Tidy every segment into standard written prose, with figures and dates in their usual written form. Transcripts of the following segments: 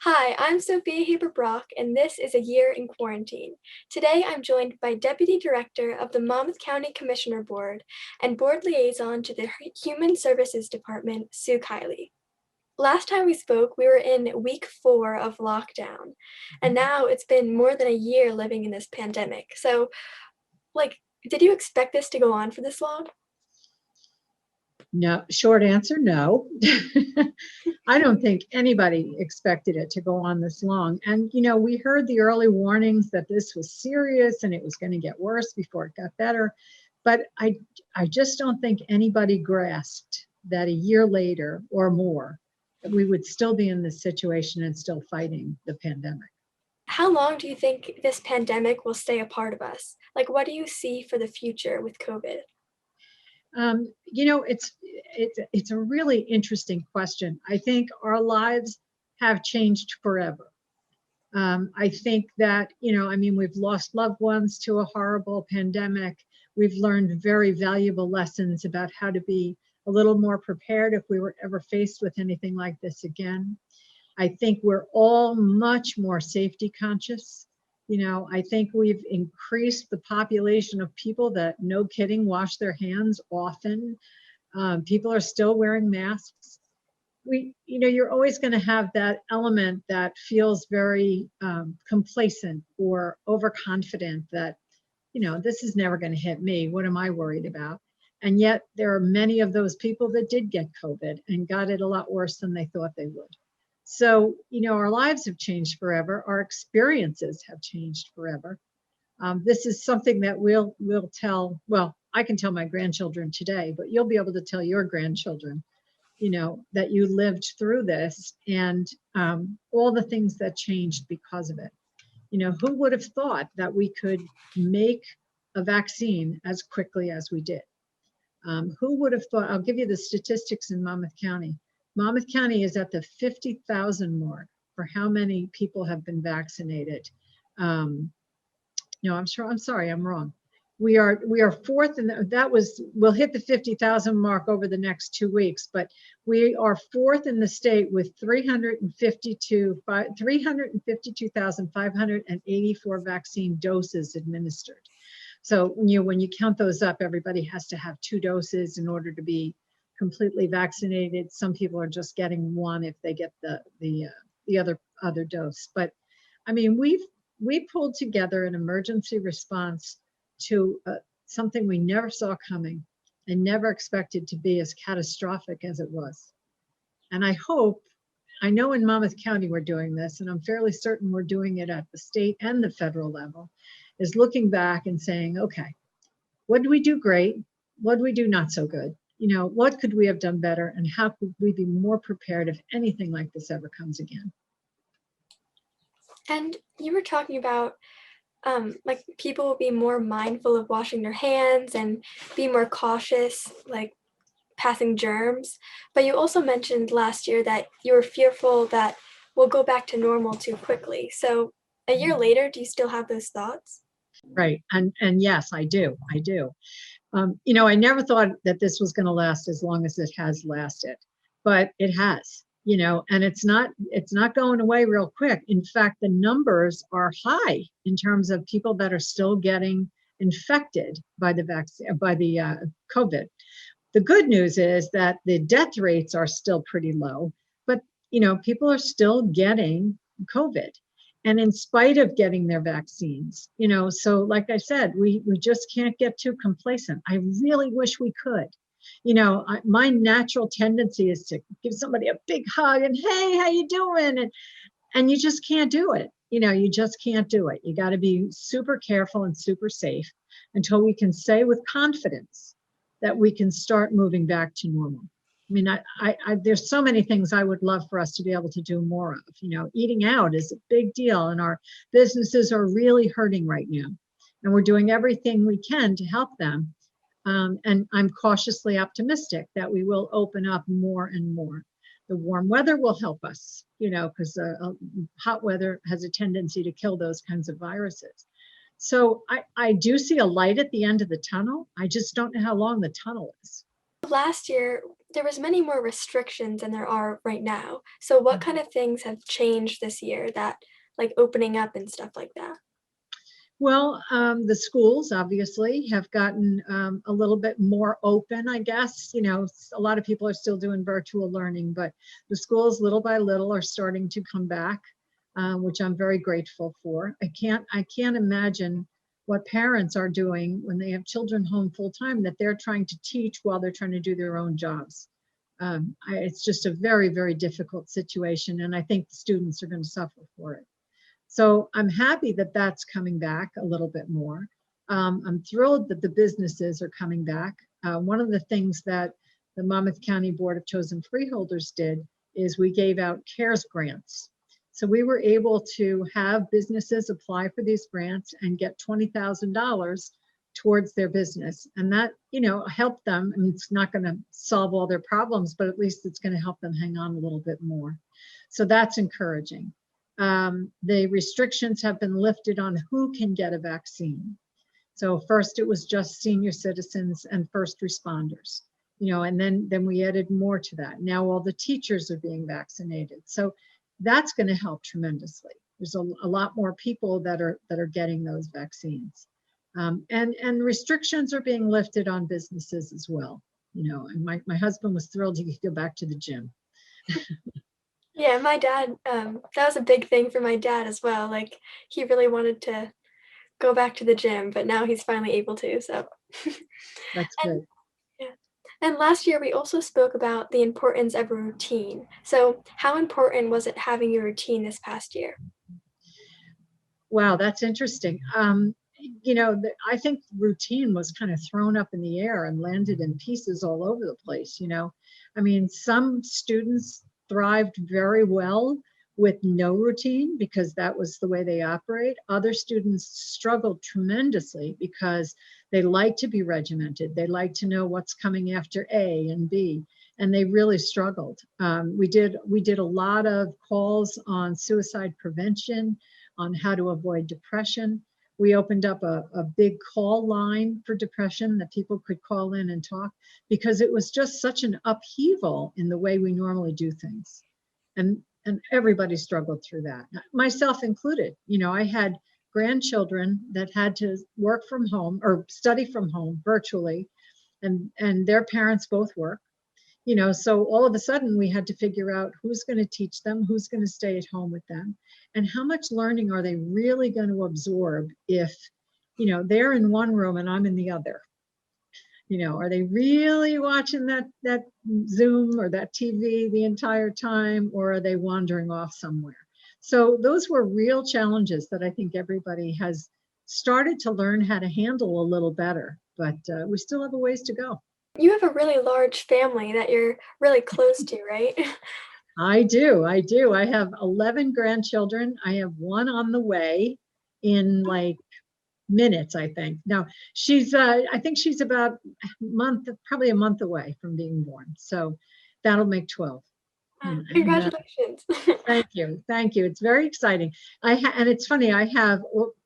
Hi, I'm Sophia Haber Brock, and this is A Year in Quarantine. Today I'm joined by Deputy Director of the Monmouth County Commissioner Board and Board Liaison to the Human Services Department, Sue Kiley. Last time we spoke, we were in week 4 of lockdown, and now it's been more than a year living in this pandemic. So, did you expect this to go on for this long? No, short answer, no. I don't think anybody expected it to go on this long. And, we heard the early warnings that this was serious and it was going to get worse before it got better. But I just don't think anybody grasped that a year later or more, that we would still be in this situation and still fighting the pandemic. How long do you think this pandemic will stay a part of us? What do you see for the future with COVID? It's a really interesting question. I think our lives have changed forever. I think that, we've lost loved ones to a horrible pandemic. We've learned very valuable lessons about how to be a little more prepared if we were ever faced with anything like this again. I think we're all much more safety conscious. I think we've increased the population of people that, no kidding, wash their hands often. People are still wearing masks. You're always going to have that element that feels very complacent or overconfident that, this is never going to hit me. What am I worried about? And yet there are many of those people that did get COVID and got it a lot worse than they thought they would. So, our lives have changed forever. Our experiences have changed forever. This is something that we'll tell, well, I can tell my grandchildren today, but you'll be able to tell your grandchildren, that you lived through this and all the things that changed because of it. Who would have thought that we could make a vaccine as quickly as we did? Who would have thought? I'll give you the statistics in Monmouth County. Monmouth County is at the 50,000 mark for how many people have been vaccinated. No, I'm sorry, I'm wrong. We are fourth, and we'll hit the 50,000 mark over the next 2 weeks, but we are fourth in the state with 352,584 vaccine doses administered. So when you count those up, everybody has to have 2 doses in order to be completely vaccinated. Some people are just getting 1 if they get the other dose. But we pulled together an emergency response to something we never saw coming and never expected to be as catastrophic as it was. And I know in Monmouth County we're doing this, and I'm fairly certain we're doing it at the state and the federal level, is looking back and saying, okay, what did we do great? What did we do not so good? What could we have done better, and how could we be more prepared if anything like this ever comes again? And you were talking about people will be more mindful of washing their hands and be more cautious, passing germs. But you also mentioned last year that you were fearful that we'll go back to normal too quickly. So a year later, do you still have those thoughts? Right. And yes, I do. I never thought that this was going to last as long as it has lasted, but it has, and it's not going away real quick. In fact, the numbers are high in terms of people that are still getting infected by the vaccine, by the COVID. The good news is that the death rates are still pretty low, but, people are still getting COVID. And in spite of getting their vaccines, so like I said, we just can't get too complacent. I really wish we could. My natural tendency is to give somebody a big hug and, hey, how you doing? And you just can't do it. You just can't do it. You got to be super careful and super safe until we can say with confidence that we can start moving back to normal. There's so many things I would love for us to be able to do more of. Eating out is a big deal, and our businesses are really hurting right now. And we're doing everything we can to help them. And I'm cautiously optimistic that we will open up more and more. The warm weather will help us, because hot weather has a tendency to kill those kinds of viruses. So I do see a light at the end of the tunnel. I just don't know how long the tunnel is. Last year, there was many more restrictions than there are right now. So what kind of things have changed this year that like opening up and stuff like that? Well, the schools obviously have gotten a little bit more open, I guess. A lot of people are still doing virtual learning, but the schools little by little are starting to come back, which I'm very grateful for. I can't imagine what parents are doing when they have children home full time that they're trying to teach while they're trying to do their own jobs. It's just a very, very difficult situation, and I think the students are going to suffer for it. So I'm happy that that's coming back a little bit more. I'm thrilled that the businesses are coming back. One of the things that the Monmouth County Board of Chosen Freeholders did is we gave out CARES grants. So we were able to have businesses apply for these grants and get $20,000 towards their business. And that, helped them. I mean, it's not going to solve all their problems, but at least it's going to help them hang on a little bit more. So that's encouraging. The restrictions have been lifted on who can get a vaccine. So first it was just senior citizens and first responders, and then we added more to that. Now all the teachers are being vaccinated. So that's going to help tremendously. There's a lot more people that are getting those vaccines. And restrictions are being lifted on businesses as well. And my husband was thrilled he could go back to the gym. Yeah, my dad, that was a big thing for my dad as well. Like he really wanted to go back to the gym, but now he's finally able to. So, That's and good. yeah. And last year we also spoke about the importance of a routine. So, how important was it having a routine this past year? Wow, that's interesting. I think routine was kind of thrown up in the air and landed in pieces all over the place. I mean, some students thrived very well with no routine because that was the way they operate. Other students struggled tremendously because they like to be regimented. They like to know what's coming after A and B, and they really struggled. We did a lot of calls on suicide prevention, on how to avoid depression. We opened up a big call line for depression that people could call in and talk because it was just such an upheaval in the way we normally do things. And everybody struggled through that, myself included. I had grandchildren that had to work from home or study from home virtually, and their parents both work. So all of a sudden we had to figure out who's going to teach them, who's going to stay at home with them, and how much learning are they really going to absorb if, they're in one room and I'm in the other. Are they really watching that Zoom or that TV the entire time, or are they wandering off somewhere? So those were real challenges that I think everybody has started to learn how to handle a little better, but we still have a ways to go. You have a really large family that you're really close to, right? I do. I have 11 grandchildren. I have one on the way in like minutes, I think. Now, I think she's about probably a month away from being born. So that'll make 12. And Congratulations. thank you. Thank you. It's very exciting. And it's funny, I have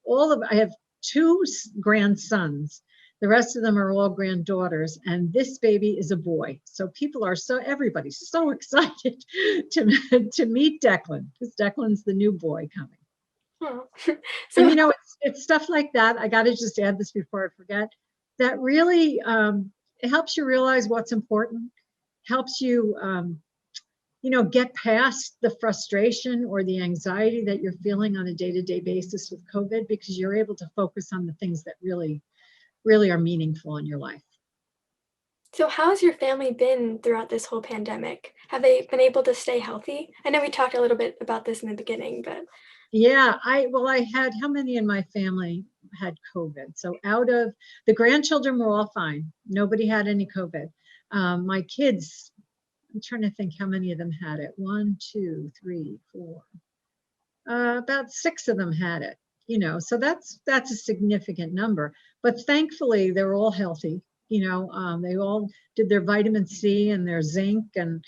I have two grandsons. The rest of them are all granddaughters, and this baby is a boy. So everybody's so excited to meet Declan, because Declan's the new boy coming. Oh. And So it's stuff like that. I got to just add this before I forget. That really it helps you realize what's important, helps you get past the frustration or the anxiety that you're feeling on a day-to-day basis with COVID, because you're able to focus on the things that really, really are meaningful in your life. So how has your family been throughout this whole pandemic? Have they been able to stay healthy? I know we talked a little bit about this in the beginning, but Yeah, I had, how many in my family had COVID? So out of the grandchildren were all fine. Nobody had any COVID. My kids, I'm trying to think how many of them had it. 1, 2, 3, 4. About 6 of them had it. So that's a significant number. But thankfully, they're all healthy. They all did their vitamin C and their zinc, and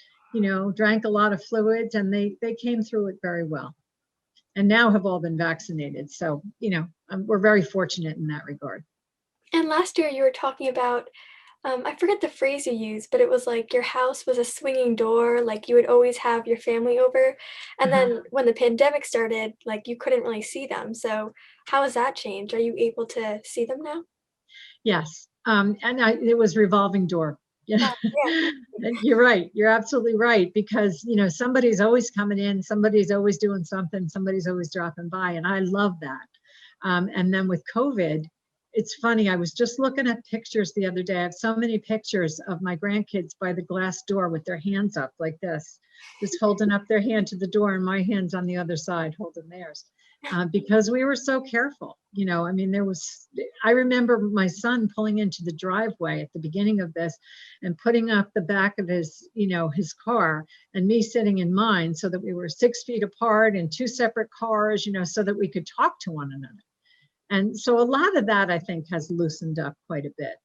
drank a lot of fluids, and they came through it very well. And now have all been vaccinated. So we're very fortunate in that regard. and last year you were talking about I forget the phrase you used, but it was like your house was a swinging door, like you would always have your family over. And Uh-huh. then when the pandemic started, like you couldn't really see them. So how has that changed? Are you able to see them now? Yes, it was revolving door. Yeah, Yeah. and you're right. You're absolutely right because somebody's always coming in, somebody's always doing something, somebody's always dropping by, and I love that. And then with COVID, it's funny. I was just looking at pictures the other day. I have so many pictures of my grandkids by the glass door with their hands up like this, just holding up their hand to the door, and my hands on the other side holding theirs. Because we were so careful. I mean, I remember my son pulling into the driveway at the beginning of this and putting up the back of his car and me sitting in mine so that we were 6 feet apart in two separate cars, so that we could talk to one another. And so a lot of that, I think, has loosened up quite a bit.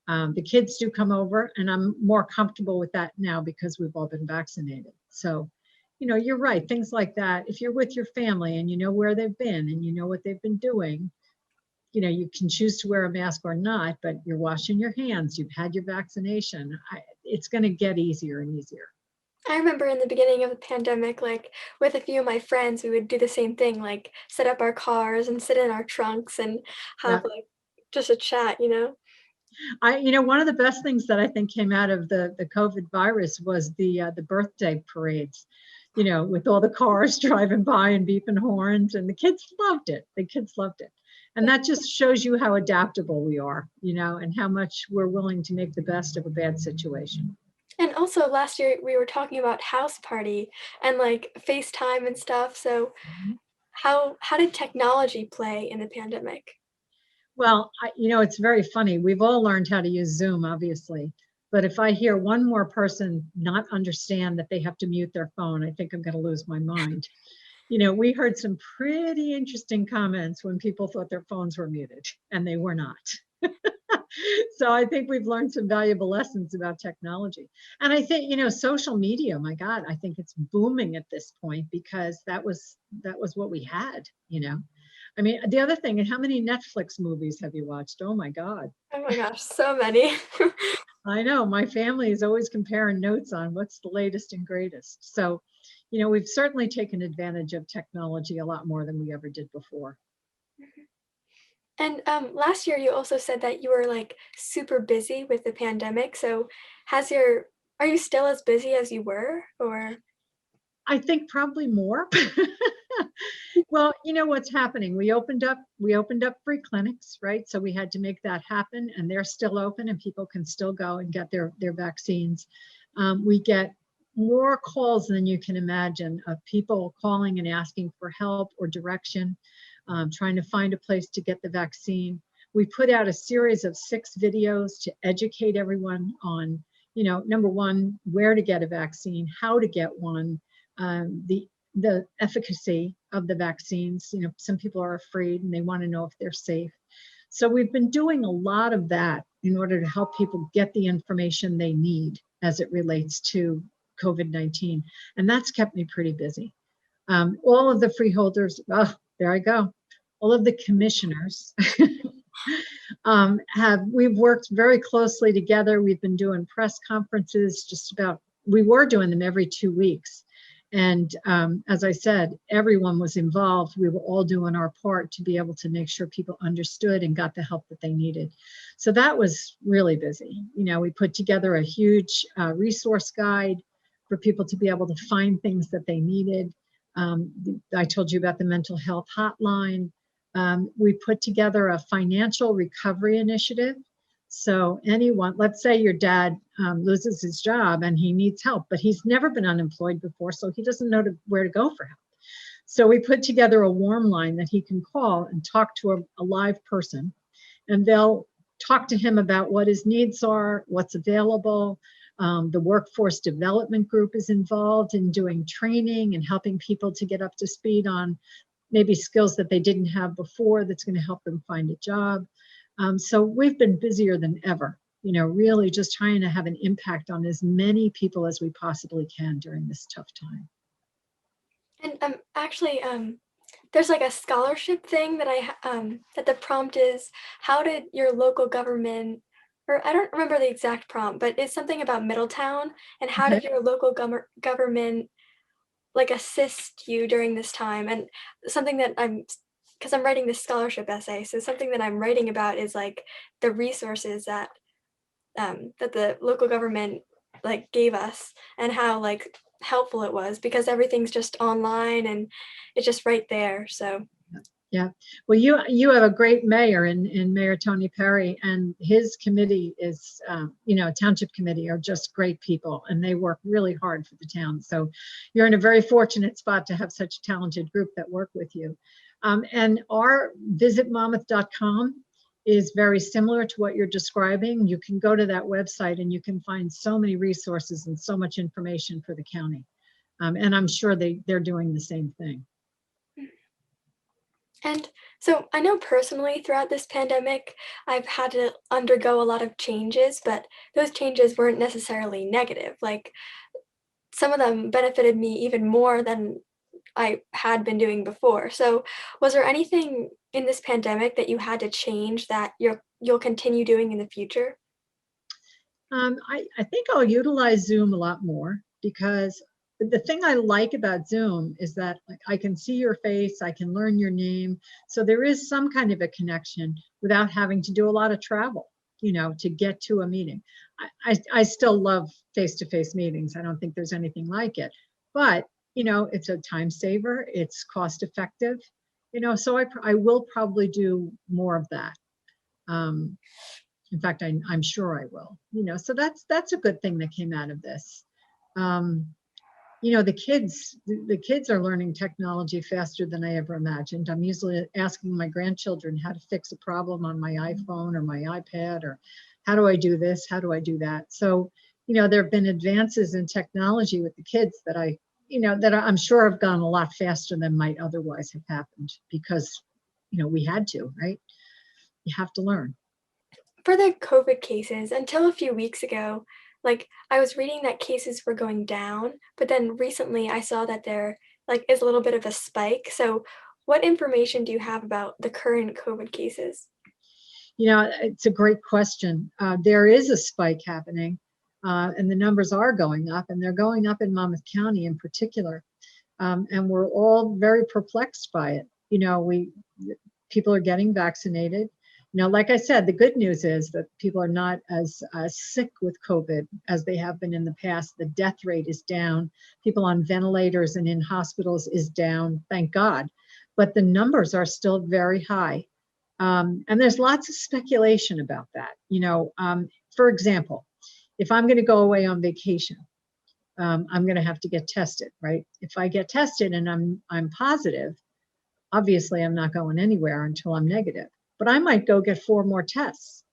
The kids do come over, and I'm more comfortable with that now because we've all been vaccinated. So, you're right. Things like that. If you're with your family and you know where they've been and you know what they've been doing, you can choose to wear a mask or not, but you're washing your hands. You've had your vaccination. It's going to get easier and easier. I remember in the beginning of the pandemic, like with a few of my friends, we would do the same thing, like set up our cars and sit in our trunks and have Yeah. like just a chat. One of the best things that I think came out of the COVID virus was the birthday parades, with all the cars driving by and beeping horns, and the kids loved it. The kids loved it. And that just shows you how adaptable we are, and how much we're willing to make the best of a bad situation. And also last year we were talking about house party and like FaceTime and stuff. So how did technology play in the pandemic? Well, it's very funny. We've all learned how to use Zoom, obviously. But if I hear one more person not understand that they have to mute their phone, I think I'm going to lose my mind. We heard some pretty interesting comments when people thought their phones were muted, and they were not. So I think we've learned some valuable lessons about technology. And I think, social media, my God, I think it's booming at this point because that was what we had. I mean, the other thing, and how many Netflix movies have you watched? Oh my God. Oh my gosh, so many. I know my family is always comparing notes on what's the latest and greatest. So, we've certainly taken advantage of technology a lot more than we ever did before. And last year you also said that you were like super busy with the pandemic. So has your are you still as busy as you were or I think probably more. Well, what's happening. We opened up free clinics, right? So we had to make that happen, and they're still open, and people can still go and get their vaccines. We get more calls than you can imagine of people calling and asking for help or direction, trying to find a place to get the vaccine. We put out a series of 6 videos to educate everyone on, number one, where to get a vaccine, how to get one, the efficacy of the vaccines. Some people are afraid and they want to know if they're safe. So we've been doing a lot of that in order to help people get the information they need as it relates to COVID-19. And that's kept me pretty busy. All of the freeholders, oh, there I go. All of the commissioners we've worked very closely together. We've been doing press conferences we were doing them every 2 weeks. And as I said, everyone was involved. We were all doing our part to be able to make sure people understood and got the help that they needed. So that was really busy. We put together a huge resource guide for people to be able to find things that they needed. I told you about the mental health hotline. We put together a financial recovery initiative. So anyone, let's say your dad loses his job and he needs help, but he's never been unemployed before, so he doesn't know where to go for help. So we put together a warm line that he can call and talk to a live person, and they'll talk to him about what his needs are, what's available. The workforce development group is involved in doing training and helping people to get up to speed on maybe skills that they didn't have before that's going to help them find a job. So we've been busier than ever, really just trying to have an impact on as many people as we possibly can during this tough time. and actually there's like a scholarship thing that that the prompt is how did your local government or I don't remember the exact prompt, but it's something about Middletown and how Okay. did your local government like assist you during this time? And something that because I'm writing this scholarship essay, so something that I'm writing about is like the resources that the local government like gave us and how like helpful it was because everything's just online and it's just right there. So Yeah. Well, you have a great mayor in Mayor Tony Perry, and his committee is, township committee are just great people, and they work really hard for the town. So you're in a very fortunate spot to have such a talented group that work with you. And our visitmonmouth.com is very similar to what you're describing. You can go to that website and you can find so many resources and so much information for the county. And I'm sure they're doing the same thing. and so I know personally throughout this pandemic, I've had to undergo a lot of changes, but those changes weren't necessarily negative. Like some of them benefited me even more than I had been doing before. So, was there anything in this pandemic that you had to change that you'll continue doing in the future? I think I'll utilize Zoom a lot more because the thing I like about Zoom is that like, I can see your face, I can learn your name. So there is some kind of a connection without having to do a lot of travel, to get to a meeting. I still love face-to-face meetings. I don't think there's anything like it, but it's a time saver, it's cost effective, so I will probably do more of that. Um, in fact, I'm sure I will. So that's a good thing that came out of this. Um, the kids are learning technology faster than I ever imagined. I'm usually asking my grandchildren how to fix a problem on my iPhone or my iPad, or how do I do this? How do I do that? So, there have been advances in technology with the kids that I'm sure have gone a lot faster than might otherwise have happened because, we had to, right? You have to learn. For the COVID cases, until a few weeks ago, like I was reading that cases were going down, but then recently I saw that there like is a little bit of a spike. So, what information do you have about the current COVID cases? It's a great question. There is a spike happening, and the numbers are going up, and they're going up in Monmouth County in particular. And we're all very perplexed by it. People are getting vaccinated. Like I said, the good news is that people are not as sick with COVID as they have been in the past. The death rate is down. People on ventilators and in hospitals is down, thank God. But the numbers are still very high. And there's lots of speculation about that. For example, if I'm going to go away on vacation, I'm going to have to get tested, right? If I get tested and I'm positive, obviously I'm not going anywhere until I'm negative. But I might go get 4 more tests,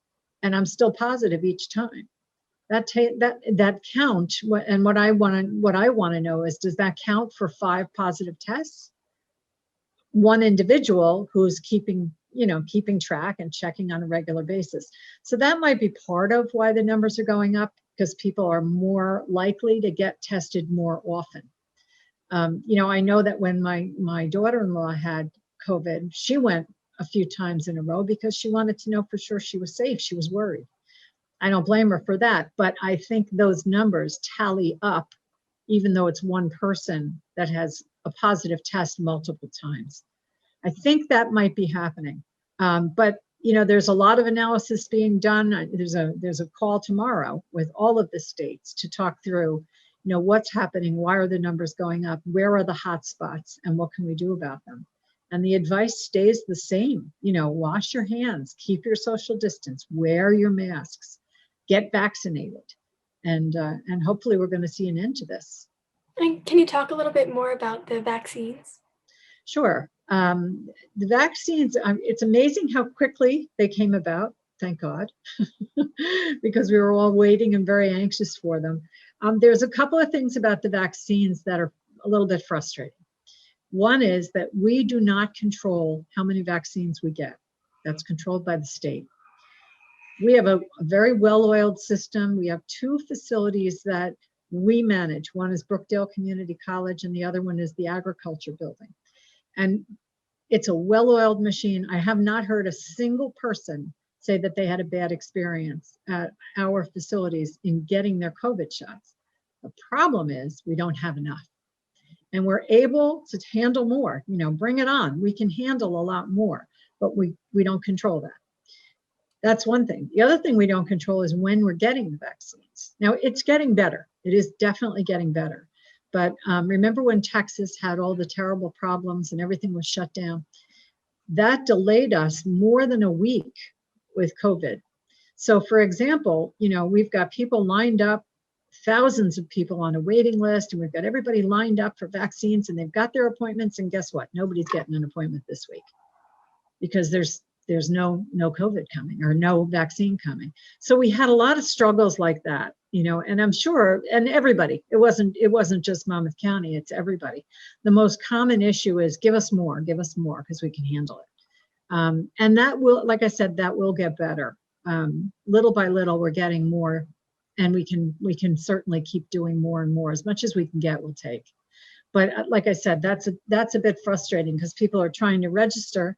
and I'm still positive each time. That count, and what I want to know is, does that count for 5 positive tests? One individual who's keeping track and checking on a regular basis. So that might be part of why the numbers are going up, because people are more likely to get tested more often. I know that when my daughter-in-law had COVID, she went a few times in a row because she wanted to know for sure she was safe. She was worried. I don't blame her for that, but I think those numbers tally up, even though it's one person that has a positive test multiple times. I think that might be happening. But there's a lot of analysis being done. There's a call tomorrow with all of the states to talk through, what's happening, why are the numbers going up, where are the hot spots, and what can we do about them? And the advice stays the same. Wash your hands, keep your social distance, wear your masks, get vaccinated, and hopefully we're going to see an end to this. And can you talk a little bit more about the vaccines? Sure. The vaccines, it's amazing how quickly they came about, thank God, because we were all waiting and very anxious for them. There's a couple of things about the vaccines that are a little bit frustrating. One is that we do not control how many vaccines we get. That's controlled by the state. We have a very well-oiled system. We have 2 facilities that we manage. One is Brookdale Community College, and the other one is the Agriculture Building. And it's a well-oiled machine. I have not heard a single person say that they had a bad experience at our facilities in getting their COVID shots. The problem is we don't have enough. And we're able to handle more, bring it on. We can handle a lot more, but we don't control that. That's one thing. The other thing we don't control is when we're getting the vaccines. Now, it's getting better. It is definitely getting better. But remember when Texas had all the terrible problems and everything was shut down? That delayed us more than a week with COVID. So for example, we've got people lined up, thousands of people on a waiting list, and we've got everybody lined up for vaccines, and they've got their appointments, and guess what? Nobody's getting an appointment this week because there's no COVID coming or no vaccine coming. So we had a lot of struggles like that, and I'm sure, and everybody, it wasn't just Monmouth County, it's everybody. The most common issue is give us more, because we can handle it. And that will, like I said, that will get better. Little by little, we're getting more, and we can certainly keep doing more and more. As much as we can get, we'll take. But like I said, that's a bit frustrating because people are trying to register,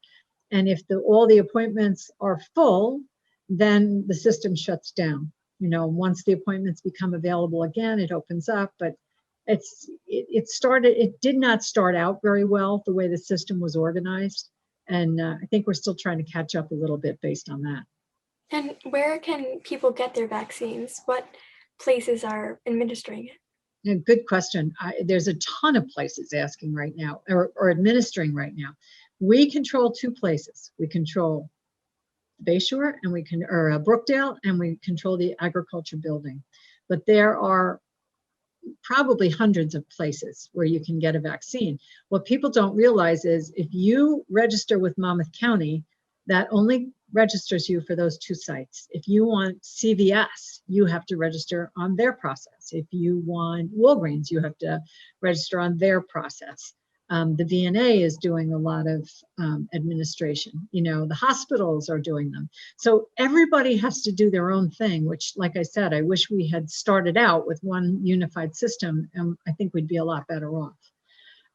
and if all the appointments are full, then the system shuts down. Once the appointments become available again, it opens up. But it did not start out very well the way the system was organized, and I think we're still trying to catch up a little bit based on that. And where can people get their vaccines? What places are administering it? Yeah, good question. There's a ton of places asking right now or administering right now. We control two places. We control Bayshore and Brookdale, and we control the agriculture building. But there are probably hundreds of places where you can get a vaccine. What people don't realize is if you register with Monmouth County, that only registers you for those two sites. If you want CVS, you have to register on their process. If you want Walgreens, you have to register on their process. The VNA is doing a lot of administration. The hospitals are doing them. So everybody has to do their own thing, which, like I said, I wish we had started out with one unified system, and I think we'd be a lot better off.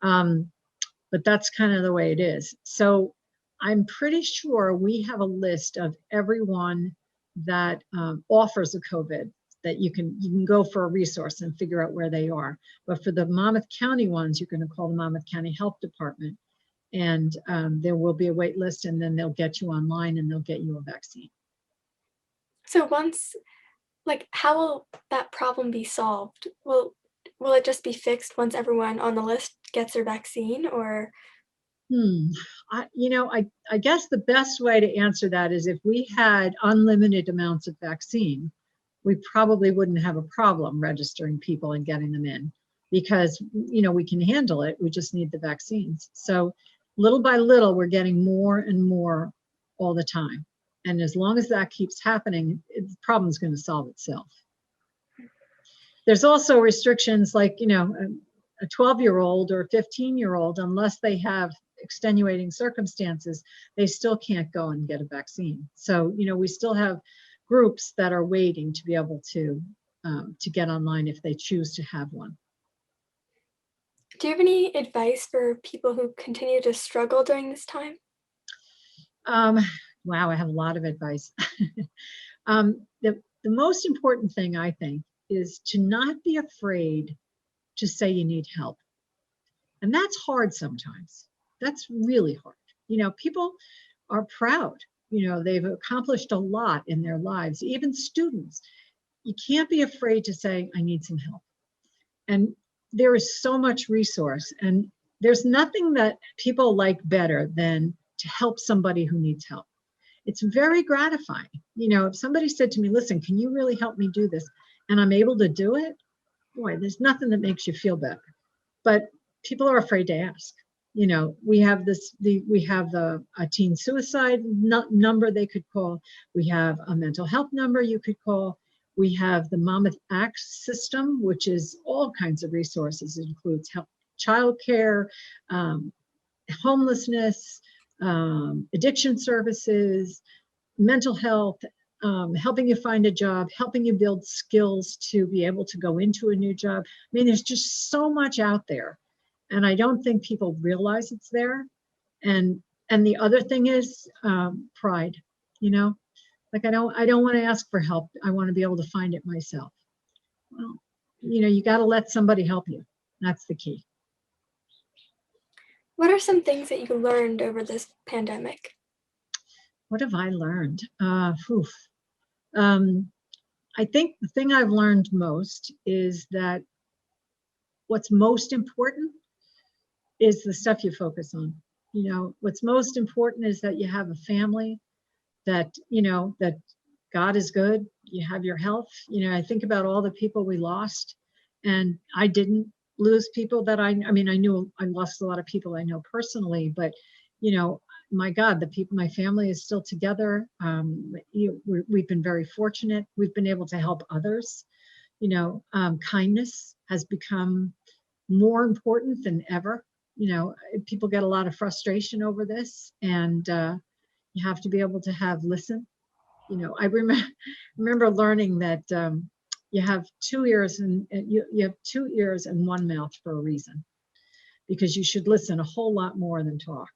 But that's kind of the way it is. So I'm pretty sure we have a list of everyone that offers a COVID that you can go for a resource and figure out where they are. But for the Monmouth County ones, you're going to call the Monmouth County Health Department, and there will be a wait list, and then they'll get you online and they'll get you a vaccine. So how will that problem be solved? Will it just be fixed once everyone on the list gets their vaccine, or? I guess the best way to answer that is if we had unlimited amounts of vaccine, we probably wouldn't have a problem registering people and getting them in because, we can handle it. We just need the vaccines. So little by little, we're getting more and more all the time. And as long as that keeps happening, the problem's going to solve itself. There's also restrictions like, a 12-year-old or a 15-year-old, unless they have extenuating circumstances, they still can't go and get a vaccine. So, we still have groups that are waiting to be able to get online if they choose to have one. Do you have any advice for people who continue to struggle during this time? Wow, I have a lot of advice. The most important thing, I think, is to not be afraid to say you need help. And that's hard sometimes. That's really hard. People are proud. They've accomplished a lot in their lives, even students. You can't be afraid to say, I need some help. And there is so much resource, and there's nothing that people like better than to help somebody who needs help. It's very gratifying. If somebody said to me, listen, can you really help me do this? And I'm able to do it, boy, there's nothing that makes you feel better. But people are afraid to ask. We have a teen suicide number they could call. We have a mental health number you could call. We have the Monmouth Acts system, which is all kinds of resources. It includes help, childcare, homelessness, addiction services, mental health, helping you find a job, helping you build skills to be able to go into a new job. I mean, there's just so much out there. And I don't think people realize it's there. And the other thing is pride. Like, I don't want to ask for help. I want to be able to find it myself. Well, you got to let somebody help you. That's the key. What are some things that you learned over this pandemic? What have I learned? I think the thing I've learned most is that what's most important is the stuff you focus on. What's most important is that you have a family, that, that God is good, you have your health. I think about all the people we lost, and I didn't lose people that I mean, I knew I lost a lot of people I know personally, but, my God, the people, my family is still together. We've been very fortunate. We've been able to help others. Kindness has become more important than ever. People get a lot of frustration over this, and you have to be able to listen. I remember learning that you have 2 ears and you have 2 ears and 1 mouth for a reason, because you should listen a whole lot more than talk.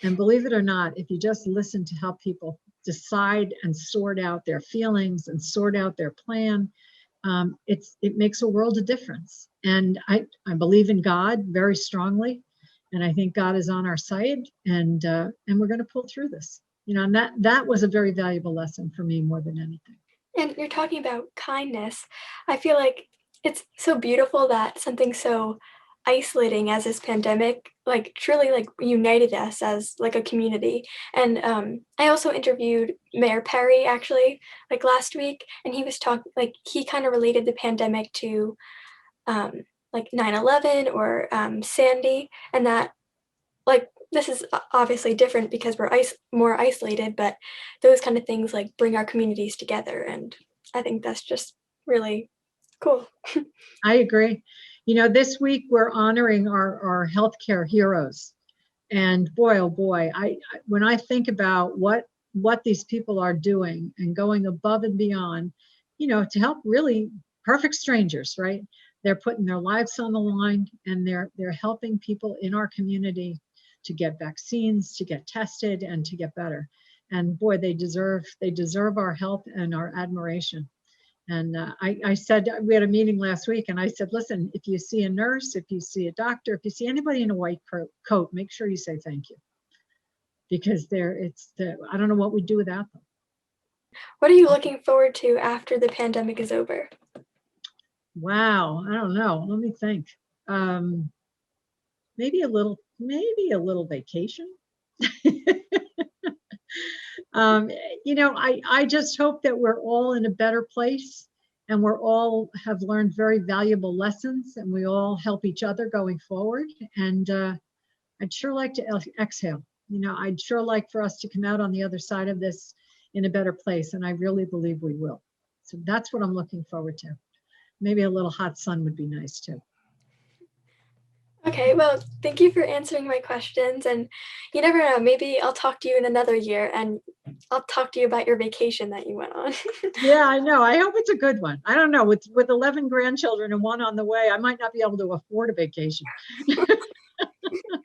And believe it or not, if you just listen to help people decide and sort out their feelings and sort out their plan, it makes a world of difference. And I believe in God very strongly, and I think God is on our side, and we're going to pull through this. And that was a very valuable lesson for me more than anything. And you're talking about kindness. I feel like it's so beautiful that something so isolating as this pandemic like truly like united us as like a community. And I also interviewed Mayor Perry actually like last week, and he was talking like he kind of related the pandemic to like 9/11 or Sandy, and that like this is obviously different because we're more isolated, but those kind of things like bring our communities together, and I think that's just really cool. I agree. This week we're honoring our healthcare heroes, and boy, oh boy, when I think about what these people are doing and going above and beyond, to help really perfect strangers, right? They're putting their lives on the line, and they're helping people in our community to get vaccines, to get tested, and to get better. And boy, they deserve our help and our admiration. And I said, we had a meeting last week, and I said, listen, if you see a nurse, if you see a doctor, if you see anybody in a white coat, make sure you say thank you, because I don't know what we'd do without them. What are you looking forward to after the pandemic is over? Wow, I don't know. Let me think. Maybe a little vacation. I just hope that we're all in a better place, and we're all have learned very valuable lessons, and we all help each other going forward. And I'd sure like to exhale. I'd sure like for us to come out on the other side of this in a better place, and I really believe we will. So that's what I'm looking forward to. Maybe a little hot sun would be nice too. Okay, well, thank you for answering my questions. And you never know, maybe I'll talk to you in another year and I'll talk to you about your vacation that you went on. Yeah, I know. I hope it's a good one. I don't know. With 11 grandchildren and 1 on the way, I might not be able to afford a vacation.